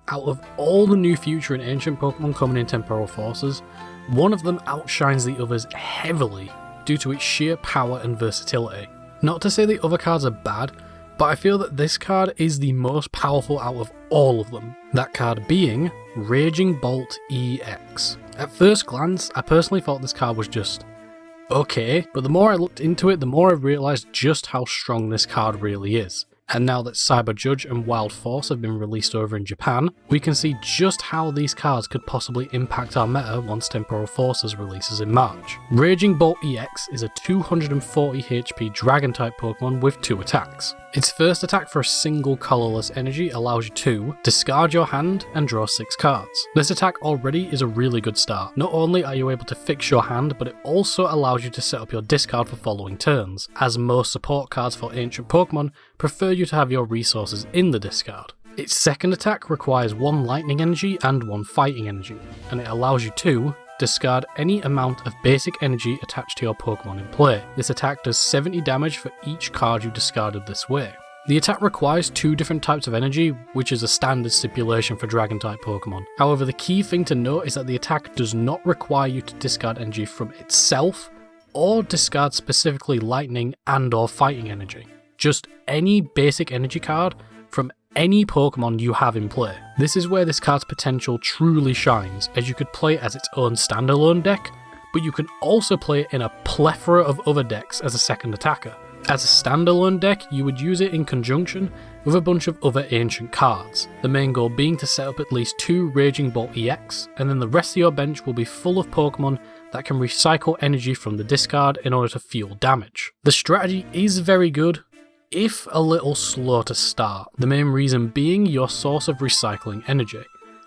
Out of all the new future and ancient Pokemon coming in Temporal Forces, one of them outshines the others heavily due to its sheer power and versatility. Not to say the other cards are bad, but I feel that this card is the most powerful out of all of them. That card being Raging Bolt EX. At first glance, I personally thought this card was just okay, but the more I looked into it, the more I realised just how strong this card really is. And now that Cyber Judge and Wild Force have been released over in Japan, we can see just how these cards could possibly impact our meta once Temporal Forces releases in March. Raging Bolt EX is a 240 HP Dragon-type Pokemon with 2 attacks. Its first attack for a single colourless energy allows you to discard your hand and draw 6 cards. This attack already is a really good start. Not only are you able to fix your hand, but it also allows you to set up your discard for following turns, as most support cards for ancient Pokemon prefer you to have your resources in the discard. Its second attack requires 1 lightning energy and 1 fighting energy, and it allows you to discard any amount of basic energy attached to your Pokemon in play. This attack does 70 damage for each card you discarded this way. The attack requires 2 different types of energy, which is a standard stipulation for Dragon-type Pokemon. However, the key thing to note is that the attack does not require you to discard energy from itself, or discard specifically lightning and or fighting energy. Just any basic energy card from any Pokemon you have in play. This is where this card's potential truly shines, as you could play it as its own standalone deck, but you can also play it in a plethora of other decks as a second attacker. As a standalone deck, you would use it in conjunction with a bunch of other ancient cards, the main goal being to set up at least 2 Raging Bolt EX, and then the rest of your bench will be full of Pokemon that can recycle energy from the discard in order to fuel damage. The strategy is very good, if a little slow to start, the main reason being your source of recycling energy.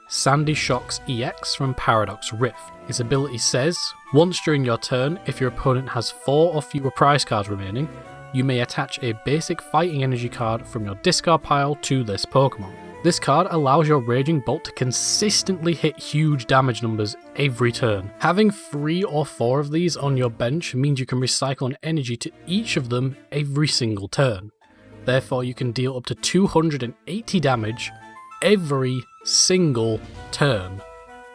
Sandy Shock's EX from Paradox Rift. Its ability says, once during your turn, if your opponent has 4 or fewer prize cards remaining, you may attach a basic fighting energy card from your discard pile to this Pokemon. This card allows your Raging Bolt to consistently hit huge damage numbers every turn. Having 3 or 4 of these on your bench means you can recycle an energy to each of them every single turn. Therefore, you can deal up to 280 damage every single turn,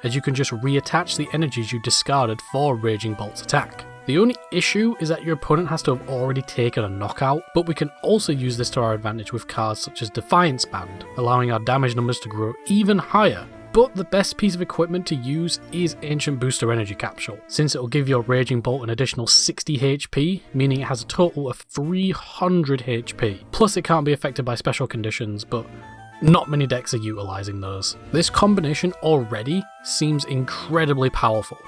as you can just reattach the energies you discarded for Raging Bolt's attack. The only issue is that your opponent has to have already taken a knockout, but we can also use this to our advantage with cards such as Defiance Band, allowing our damage numbers to grow even higher. But the best piece of equipment to use is Ancient Booster Energy Capsule, since it will give your Raging Bolt an additional 60 HP, meaning it has a total of 300 HP. Plus it can't be affected by special conditions, but not many decks are utilising those. This combination already seems incredibly powerful.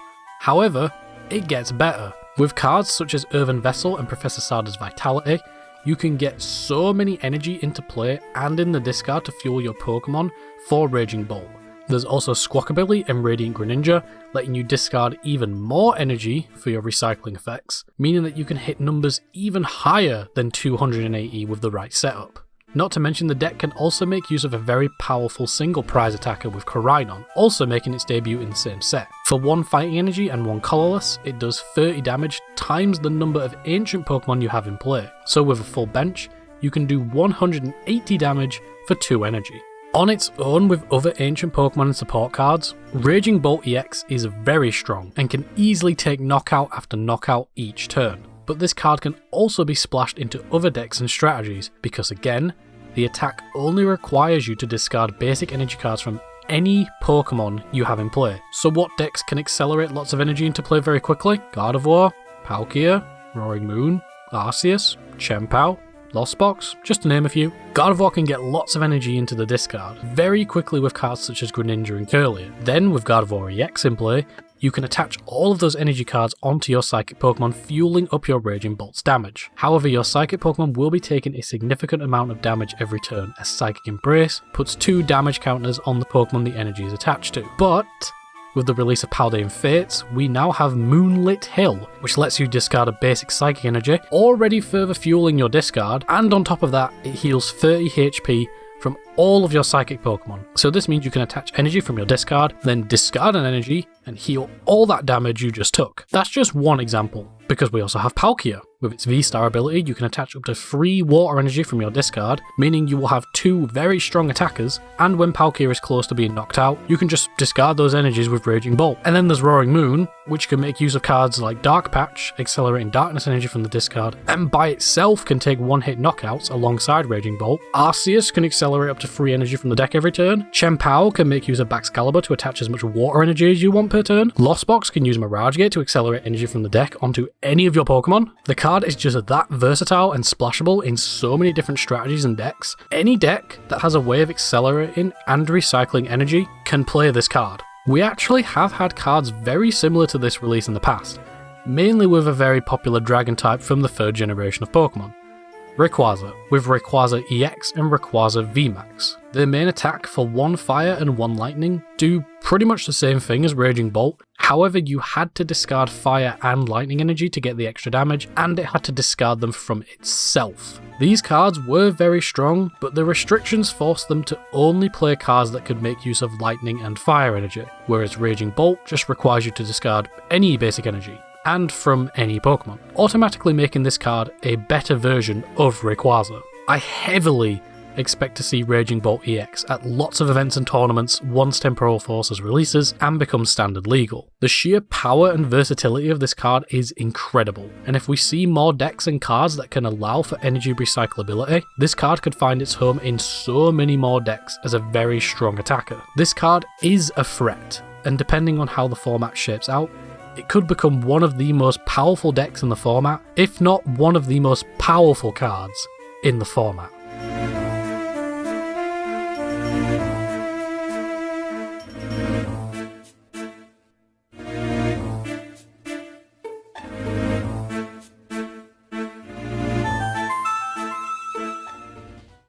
However, it gets better. With cards such as Earthen Vessel and Professor Sarda's Vitality, you can get so many energy into play and in the discard to fuel your Pokemon for Raging Bolt. There's also Squawkabilly and Radiant Greninja, letting you discard even more energy for your recycling effects, meaning that you can hit numbers even higher than 280 with the right setup. Not to mention the deck can also make use of a very powerful single prize attacker with Koraidon, also making its debut in the same set. For 1 fighting energy and 1 colourless, it does 30 damage times the number of ancient Pokemon you have in play. So with a full bench, you can do 180 damage for 2 energy. On its own with other ancient Pokemon and support cards, Raging Bolt EX is very strong and can easily take knockout after knockout each turn. But this card can also be splashed into other decks and strategies, because again, the attack only requires you to discard basic energy cards from any Pokemon you have in play. So what decks can accelerate lots of energy into play very quickly? Gardevoir, Palkia, Roaring Moon, Arceus, Chien-Pao, Lost Box, just to name a few. Gardevoir can get lots of energy into the discard very quickly with cards such as Greninja and Curlier. Then with Gardevoir EX in play, you can attach all of those energy cards onto your Psychic Pokemon, fueling up your Raging Bolt's damage. However, your Psychic Pokemon will be taking a significant amount of damage every turn, as Psychic Embrace puts 2 damage counters on the Pokemon the energy is attached to. But with the release of Paldean Fates, we now have Moonlit Hill, which lets you discard a basic Psychic Energy, already further fueling your discard, and on top of that, it heals 30 HP from all of your Psychic Pokemon. So this means you can attach energy from your discard, then discard an energy, and heal all that damage you just took. That's just one example. because we also have Palkia. With its V-Star ability, you can attach up to 3 water energy from your discard, meaning you will have 2 very strong attackers, and when Palkia is close to being knocked out, you can just discard those energies with Raging Bolt. And then there's Roaring Moon, which can make use of cards like Dark Patch, accelerating darkness energy from the discard, and by itself can take 1-hit knockouts alongside Raging Bolt. Arceus can accelerate up to 3 energy from the deck every turn. Chien-Pao can make use of Baxcalibur to attach as much water energy as you want per turn. Lost Box can use Mirage Gate to accelerate energy from the deck onto any of your Pokemon. The card is just that versatile and splashable in so many different strategies and decks. Any deck that has a way of accelerating and recycling energy can play this card. We actually have had cards very similar to this release in the past, mainly with a very popular dragon type from the 3rd generation of Pokemon. Rayquaza, with Rayquaza EX and Rayquaza VMAX. Their main attack for 1 fire and 1 lightning do pretty much the same thing as Raging Bolt, however you had to discard fire and lightning energy to get the extra damage, and it had to discard them from itself. These cards were very strong, but the restrictions forced them to only play cards that could make use of lightning and fire energy, whereas Raging Bolt just requires you to discard any basic energy, and from any Pokemon, automatically making this card a better version of Rayquaza. I heavily expect to see Raging Bolt EX at lots of events and tournaments once Temporal Forces releases and becomes standard legal. The sheer power and versatility of this card is incredible, and if we see more decks and cards that can allow for energy recyclability, this card could find its home in so many more decks as a very strong attacker. This card is a threat, and depending on how the format shapes out, it could become one of the most powerful decks in the format, if not one of the most powerful cards in the format.